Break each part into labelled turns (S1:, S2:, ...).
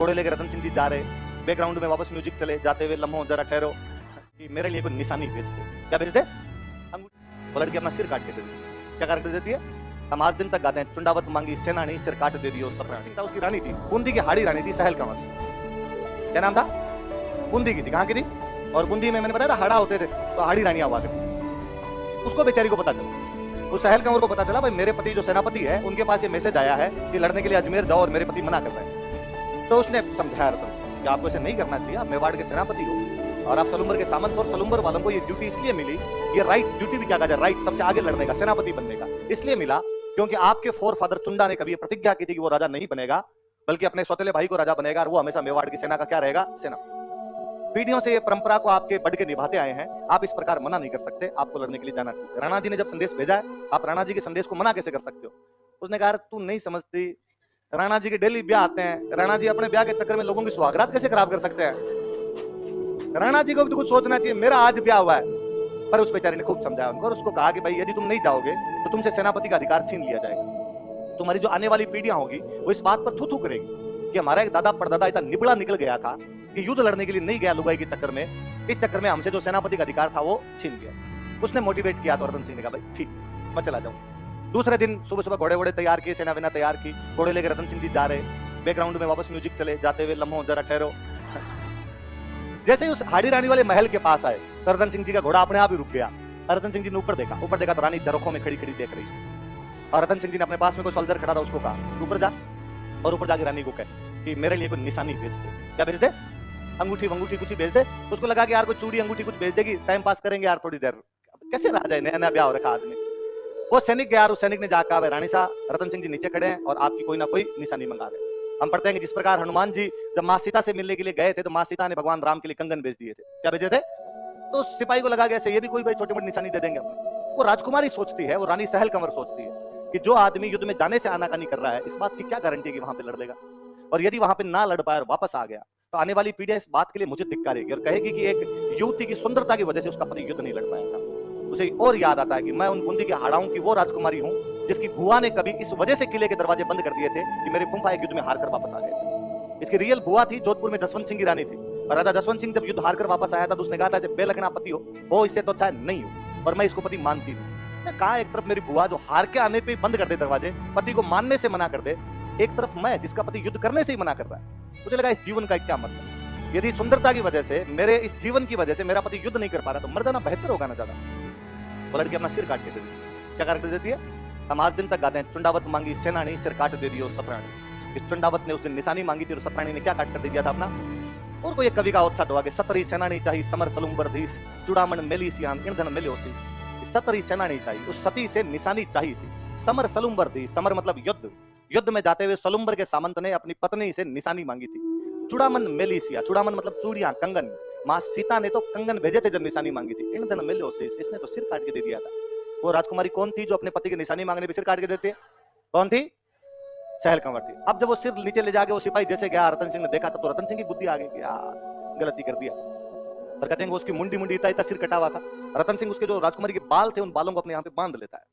S1: घोड़े लेके रतन सिंह जी जा रहे, बैकग्राउंड में वापस म्यूजिक चले, जाते हुए लम्हों जरा ठहरो कि मेरे लिए कोई निशानी भेजते। क्या भेजते? अंगूठी। वो लड़की अपना सिर काट के दे दी। क्या करके देती है? हम आज दिन तक गाते हैं, चुंडावत मांगी सेनानी, सिर काट दे दियो सपना सिंह था उसकी रानी थी, बूंदी की हाड़ी रानी थी, सहल कंवर। क्या नाम था? बूंदी की थी। कहाँ की थी? और बूंदी में मैंने बताया था हाड़ा होते थे, तो हाड़ी रानी हुआ करती। उसको बेचारी को पता चला, उस सहल कंवर को पता चला भाई मेरे पति जो सेनापति है उनके पास ये मैसेज आया है कि लड़ने के लिए अजमेर जाओ और मेरे पति मना कर रहे हैं। तो उसने समझाया रतन कि आपको ऐसे नहीं करना चाहिए, आप मेवाड़ के सेनापति हो और आप सलुम्बर के सामंत, और सलुम्बर वालों को ये ड्यूटी इसलिए मिली, ये राइट ड्यूटी भी क्या कहा जाए, राइट सबसे आगे लड़ने का, सेनापति बनने का इसलिए मिला क्योंकि आपके फोर फादर चुंडा ने कभी प्रतिज्ञा की थी कि वो राजा नहीं बनेगा बल्कि अपने सौतेले भाई को राजा बनेगा और वो हमेशा मेवाड़ की सेना का क्या रहेगा, सेना। पीढ़ियों से ये परंपरा को आपके बढ़ के निभाते आए हैं, आप इस प्रकार मना नहीं कर सकते, आपको लड़ने के लिए जाना चाहिए। राणा जी ने जब संदेश भेजा है, आप राणा जी के संदेश को मना कैसे कर सकते हो? उसने कहा तू नहीं समझती, राणा जी के डेली ब्याह आते हैं, राणा जी अपने ब्याह के चक्कर में लोगों की सुहागरात कैसे खराब कर सकते हैं? राणा जी को भी तो कुछ सोचना चाहिए। मेरा आज ब्याह हुआ है, पर उस बेचारी ने खूब समझाया उनको और उसको कहा कि भाई यदि तुम नहीं जाओगे तो तुमसे सेनापति का अधिकार छीन लिया जाएगा। तुम्हारी जो आने वाली पीढ़ियां होगी वो इस बात पर थू थू करेगी कि हमारा एक दादा परदादा इतना निबड़ा निकल गया था कि युद्ध लड़ने के लिए नहीं गया लुगाई के चक्कर में, इस चक्कर में हमसे जो सेनापति का अधिकार था वो छीन लिया। उसने मोटिवेट किया तो रतन सिंह ने कहा भाई ठीक मैं चला जाऊं। दूसरे दिन सुबह सुबह घोड़े वोड़े तैयार किए, सेना वेना तैयार की, घोड़े लेके रतन सिंह जी जा रहे, बैकग्राउंड में वापस म्यूजिक चले, जाते हुए लम्हों जरा ठहरो। जैसे ही उस हाड़ी रानी वाले महल के पास आए तो रतन सिंह जी का घोड़ा अपने आप ही रुक गया। रतन सिंह जी ने ऊपर देखा तो रानी जरखों में खड़ी खड़ी देख रही, और रतन सिंह जी ने अपने पास में कोई सोल्जर खड़ा था उसको कहा ऊपर जा, और ऊपर जाके रानी को कहे कि मेरे लिए कोई निशानी भेज दे। क्या भेज दे? अंगूठी वंगूठी कुछ ही भेज दे। उसको लगा कि यार कोई चूड़ी अंगूठी कुछ भेज देगी, टाइम पास करेंगे यार थोड़ी देर। कैसे रहा जाए, नया नया ब्याह हो रखा आदमी। वो सैनिक गया, उस सैनिक ने जाकर कहा रानी साहब रतन सिंह जी नीचे खड़े हैं और आपकी कोई ना कोई निशानी मंगा रहे हैं। हम पढ़ते हैं कि जिस प्रकार हनुमान जी जब माँ सीता से मिलने के लिए गए थे तो माँ सीता ने भगवान राम के लिए कंगन भेज दिए थे। क्या भेजे थे? तो सिपाही को लगा ऐसे ये भी कोई भाई छोटी मोटी निशानी दे देंगे अपने। वो राजकुमारी सोचती है, वो रानी सहल कंवर सोचती है कि जो आदमी युद्ध में जाने से आनाकानी कर रहा है इस बात की क्या गारंटी है कि वहां पे लड़ लेगा, और यदि वहां पे ना लड़ पाया और वापस आ गया तो आने वाली पीढ़ियां इस बात के लिए मुझे धिक्कारेगी और कहेगी कि एक युवती की सुंदरता की वजह से उसका पति युद्ध नहीं लड़ पाया था। उसे और याद आता है कि मैं उन बूंदी के हाड़ाओं की वो राजकुमारी हूं जिसकी बुआ ने कभी इस वजह से किले के दरवाजे बंद कर दिए थे कि मेरे फूफा एक युद्ध में हारकर वापस आ गए थे। इसकी रियल बुआ थी, जोधपुर में जसवंत सिंह की रानी थी, और राजा जसवंत सिंह जब युद्ध हारकर वापस आया था तो उसने कहा था ऐसे बेलखना पति हो इससे तो चाहे नहीं हो, और मैं इसको पति मानती हूँ। कहा एक तरफ मेरी बुआ जो हार के आने पे बंद कर दे दरवाजे, पति को मानने से मना कर दे, एक तरफ मैं जिसका पति युद्ध करने से ही मना कर रहा है। मुझे लगा इस जीवन का क्या मतलब, यदि सुंदरता की वजह से, मेरे इस जीवन की वजह से मेरा पति युद्ध नहीं कर पा रहा तो मर जाना बेहतर होगा ना ज्यादा। वो लड़की अपना सिर काट के दे दी। क्या करके देती है? हम आज दिन तक गाते हैं, चुंडावत मांगी सेनानी, सिर काट दे दियो सतरानी। इस चुंडावत ने उस दिन निशानी मांगी थी और सतरानी ने क्या काट कर दे दिया था अपना। और कोई एक कवि का उत्साह हुआ कि सतरी सेनानी चाहिए समर सलुम्बर धीस, चुड़ामन मेलिसियान ईंधन मेलियोसिस। सतरी सेनानी चाहिए, उस सती से निशानी चाहिए थी, समर सलुम्बर धीस, समर मतलब युद्ध, युद्ध में जाते हुए सलुम्बर के सामंत ने अपनी पत्नी से निशानी मांगी थी। चुड़ामन मेलिसिया, चुड़ामन मतलब चूड़ियां, कंगन, माँ सीता ने तो कंगन भेजे थे जब निशानी मांगी थी। ईंधन मेलियोसिस, इसने तो सिर काट के दे दिया था। वो राजकुमारी कौन थी जो अपने पति की निशानी मांगने पे सिर काट के देती है? कौन थी? सहल कंवर थी। अब जब वो सिर नीचे ले जाके वो सिपाही जैसे गया, रतन सिंह ने देखा तो रतन सिंह की बुद्धि आ गई कि यार गलती कर दिया। पर कहते हैं उसकी मुंडी मुंडी इतना सिर कटा हुआ था। रतन सिंह उसके जो राजकुमारी के बाल थे उन बालों को अपने यहाँ पे बांध लेता है।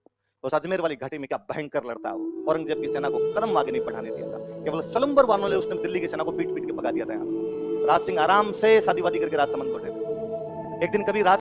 S1: उस अजमेर वाली घाटी में क्या भयंकर लड़ता है वो, औरंगजेब की सेना को कदम आगे नहीं बढ़ाने दिया था। केवल सलुम्बर वालों ने उसने दिल्ली की सेना को पीट पीट के भगा दिया था यहाँ से। राज सिंह आराम से शादी वादी करके राजसमंद बैठे थे। एक दिन कभी राज